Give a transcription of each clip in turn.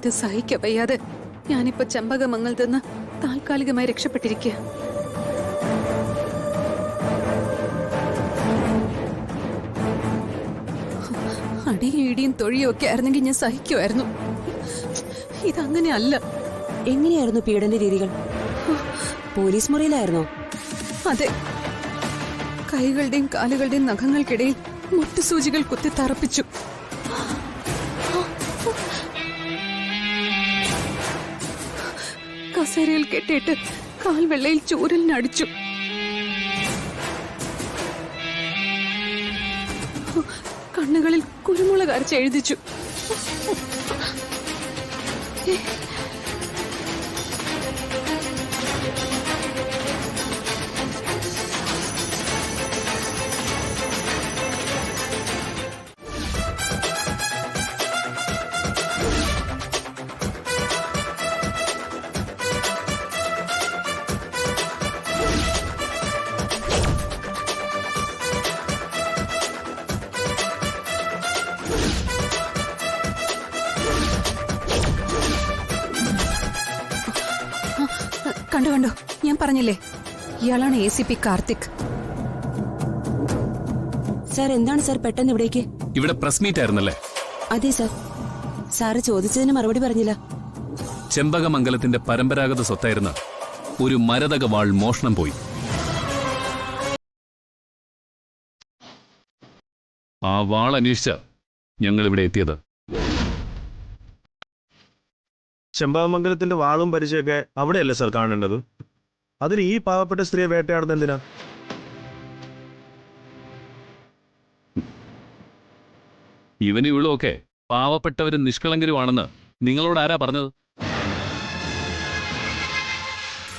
ഇത് സഹിക്ക വയ്യാതെ ഞാനിപ്പോ ചെമ്പകമംഗലത്ത് നിന്ന് താൽക്കാലികമായി രക്ഷപ്പെട്ടിരിക്കുക. അടിയും ഇടിയും തൊഴിയും ഒക്കെ ആയിരുന്നെങ്കിൽ ഞാൻ സഹിക്കുമായിരുന്നു. ഇതങ്ങനെയല്ല. എങ്ങനെയായിരുന്നു പീഡന രീതികൾ? പോലീസ് മുറിയിലായിരുന്നോ? അതെ, കൈകളുടെയും കാലുകളുടെയും നഖങ്ങൾക്കിടയിൽ മുട്ടുസൂചികൾ കുത്തി തറപ്പിച്ചു. കസേരയിൽ കെട്ടിയിട്ട് കാൽവെള്ളയിൽ ചൂരലിനടിച്ചു. കണ്ണുകളിൽ കുരുമുളക് അരച്ചെഴുതിച്ചു. കണ്ടു കണ്ടു, ഞാൻ പറഞ്ഞില്ലേ ഇയാളാണ് ACP കാർത്തിക്. സാർ, എന്താണ് സാർ പെട്ടെന്ന് ഇവിടേക്ക്? ഇവിടെ പ്രസ് മീറ്റ് ആയിരുന്നല്ലേ? അതെ സാർ. സാറ് ചോദിച്ചതിന് മറുപടി പറഞ്ഞില്ല. ചെമ്പകമംഗലത്തിന്റെ പരമ്പരാഗത സ്വത്തായിരുന്ന ഒരു മരതക വാൾ മോഷണം പോയി. ആ വാൾ അന്വേഷിച്ച ഞങ്ങൾ ഇവിടെ എത്തിയത്. ചെമ്പകമംഗലത്തിന്റെ വാളും പരിചയമൊക്കെ അവിടെയല്ലേ സാർ കാണേണ്ടത്? അതിന് ഈ പാവപ്പെട്ട സ്ത്രീയെ വേട്ടയാടുന്ന എന്തിനാ? ഇവനും ഇവളുമൊക്കെ പാവപ്പെട്ടവരും നിഷ്കളങ്കരുമാണെന്ന് നിങ്ങളോട് ആരാ പറഞ്ഞത്?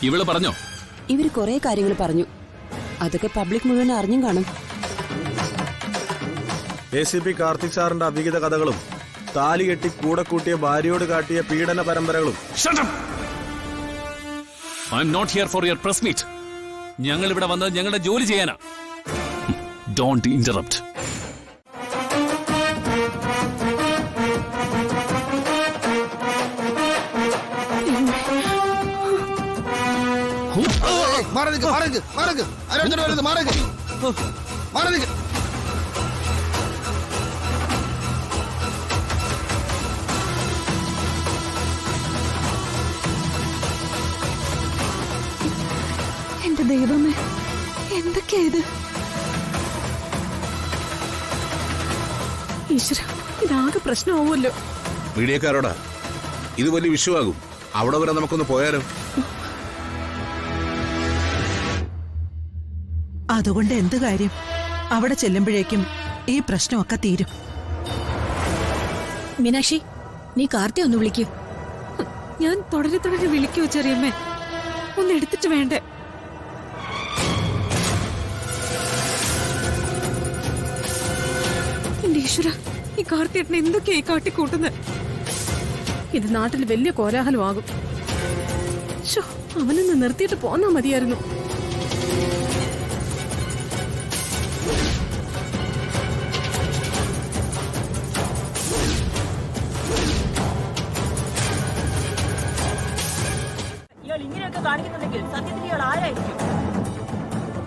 ഇവള് പറഞ്ഞോ? ഇവര് കുറെ കാര്യങ്ങൾ പറഞ്ഞു. അതൊക്കെ പബ്ലിക് മുഴുവൻ അറിഞ്ഞും കാണും. ACP കാർത്തിക് സാറിന്റെ അവിഹിത കഥകളും താലി കെട്ടി കൂടെ കൂട്ടിയ ഭാര്യയോട് കാട്ടിയ പീഡന പരമ്പരകളും. I am not here for your press meet. ഞങ്ങൾ ഇവിടെ വന്നത് ഞങ്ങളുടെ ജോലി ചെയ്യാനാ. Don't interrupt. എന്റെ ദൈവമേ, എന്തൊക്കെയാ ഇത്? ഈശ്വര, ഇതാകെ പ്രശ്നമാവുമല്ലോ. മീഡിയക്കാരോടാ ഇത് വലിയ വിഷയമാകും. അവിടെ വരെ നമുക്കൊന്ന് പോയാലോ? അതുകൊണ്ട് എന്ത് കാര്യം? അവിടെ ചെല്ലുമ്പോഴേക്കും ഈ പ്രശ്നമൊക്കെ തീരും. മീനാക്ഷി, നീ കാർത്തി ഒന്ന് വിളിക്കൂ. ഞാൻ തുടരെ വിളിക്കൂ ചെറിയമ്മേ. ഒന്ന് എടുത്തിട്ട് വേണ്ടേ? എന്റെ ഈശ്വര, ഈ കാർത്തിയേട്ടനെ എന്തൊക്കെയായി കാട്ടിക്കൂട്ടുന്നത്? ഇത് നാട്ടിൽ വലിയ കോലാഹലമാകും. അവനൊന്ന് നിർത്തിയിട്ട് പോന്നാ മതിയായിരുന്നു.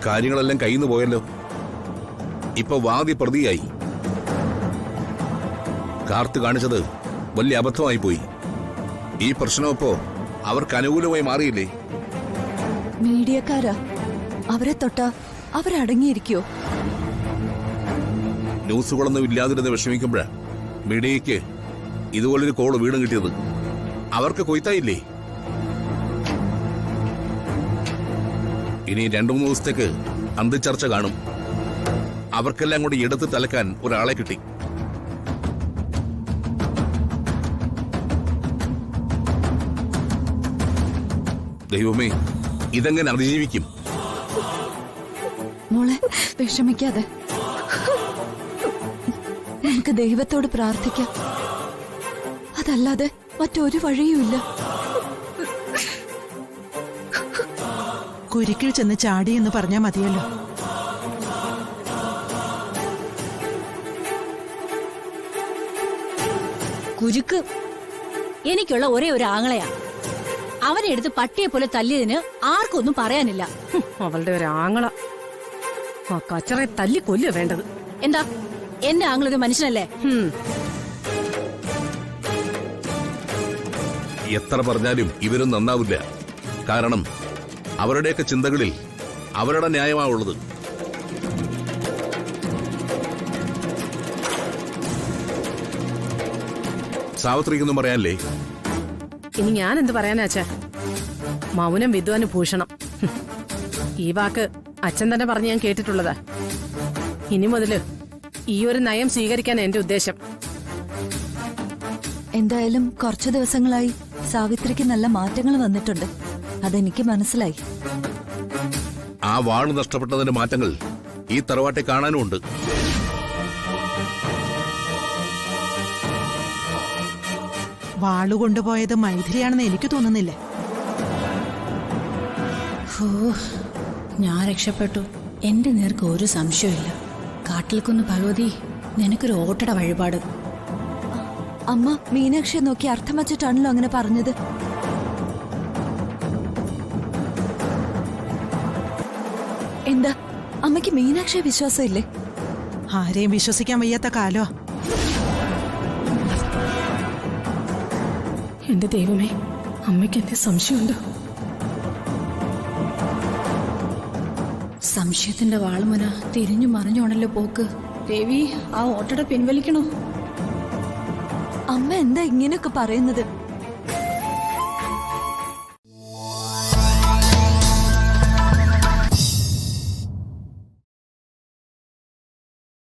കാര്യങ്ങളെല്ലാം കയ്യിൽ നിന്ന് പോയല്ലോ. ഇപ്പൊ വാദി പ്രതിയായി. കാർത്ത് കാണിച്ചത് വലിയ അബദ്ധമായി പോയി. ഈ പ്രശ്നം ഇപ്പോ അവർക്ക് അനുകൂലമായി മാറിയില്ലേ? മീഡിയക്കാരാ, അവരെ തൊട്ടാ അവരടങ്ങിയിരിക്കോ? ന്യൂസുകളൊന്നും ഇല്ലാതിരുന്ന് വിഷമിക്കുമ്പോഴാ മീഡിയയ്ക്ക് ഇതുപോലൊരു കോള് വീണ്ടും കിട്ടിയത്. അവർക്ക് കൊയ്ത്തായില്ലേ? ഇനി 2-3 ദിവസത്തേക്ക് അന്തിച്ചർച്ച കാണും. അവർക്കെല്ലാം കൂടി എടുത്ത് തലക്കാൻ ഒരാളെ കിട്ടി. ദൈവമേ, ഇതെങ്ങനെ അതിജീവിക്കും? മോളെ, വിഷമിക്കാതെ. നമുക്ക് ദൈവത്തോട് പ്രാർത്ഥിക്കാം. അതല്ലാതെ മറ്റൊരു വഴിയുമില്ല. കുരുക്കിൽ ചെന്ന് ചാടി എന്ന് പറഞ്ഞാ മതിയല്ലോ. കുരുക്ക് എനിക്കുള്ള ഒരേ ഒരു ആങ്ങളയാ. അവനെ എടുത്ത് പട്ടിയെ പോലെ തല്ലിയതിന് ആർക്കൊന്നും പറയാനില്ല. അവളുടെ ഒരു ആങ്ങള ആ കച്ചറെ തല്ലി കൊല്ലുക വേണ്ടത്. എന്താ എന്റെ ആങ്ങളൊരു മനുഷ്യനല്ലേ? എത്ര പറഞ്ഞാലും ഇവരും നന്നാവില്ല. കാരണം അവരുടെയൊക്കെ ചിന്തകളിൽ അവരുടെ ന്യായമാവുള്ളത്. സാവിത്രിക്കൊന്നും പറയാനില്ലേ? ഇനി ഞാൻ എന്ത് പറയാനാച്ചാ? മൗനം വിദ്വാന് ഭൂഷണം. ഈ വാക്ക് അച്ഛൻ തന്നെ പറഞ്ഞ് ഞാൻ കേട്ടിട്ടുള്ളതാ. ഇനി മുതല് ഈ ഒരു നയം സ്വീകരിക്കാൻ എന്റെ ഉദ്ദേശം. എന്തായാലും കുറച്ചു ദിവസങ്ങളായി സാവിത്രിക്ക് നല്ല മാറ്റങ്ങൾ വന്നിട്ടുണ്ട്. അതെനിക്ക് മനസ്സിലായി. ആ വാള് നഷ്ടപ്പെട്ടതിന്റെ മാറ്റങ്ങൾ ഈ തറവാട്ടെ കാണാനുമുണ്ട്. വാളുകൊണ്ടുപോയത് മൈഥിലിയാണെന്ന് എനിക്ക് തോന്നുന്നില്ല. ഓ, ഞാൻ രക്ഷപ്പെട്ടു. എന്റെ നേർക്ക് ഒരു സംശയമില്ല. കാട്ടിൽക്കൊന്ന് ഭഗവതി, നിനക്കൊരു ഓട്ടട വഴിപാട്. അമ്മ മീനാക്ഷിയെ നോക്കി അർത്ഥം വച്ചിട്ടാണല്ലോ അങ്ങനെ പറഞ്ഞത്. എന്താ അമ്മയ്ക്ക് മീനാക്ഷിയെ വിശ്വാസമില്ലേ? ആരെയും വിശ്വസിക്കാൻ വയ്യാത്ത കാലോ. എന്റെ ദൈവമേ, അമ്മയ്ക്ക് എന്നെ സംശയമുണ്ടോ? സംശയത്തിന്റെ വാൾമുന തിരിഞ്ഞു മറിഞ്ഞോണല്ലോ പോക്ക്. രവി, ആ ഓട്ടട പിൻവലിക്കണോ? അമ്മ എന്താ ഇങ്ങനെയൊക്കെ പറയുന്നത്?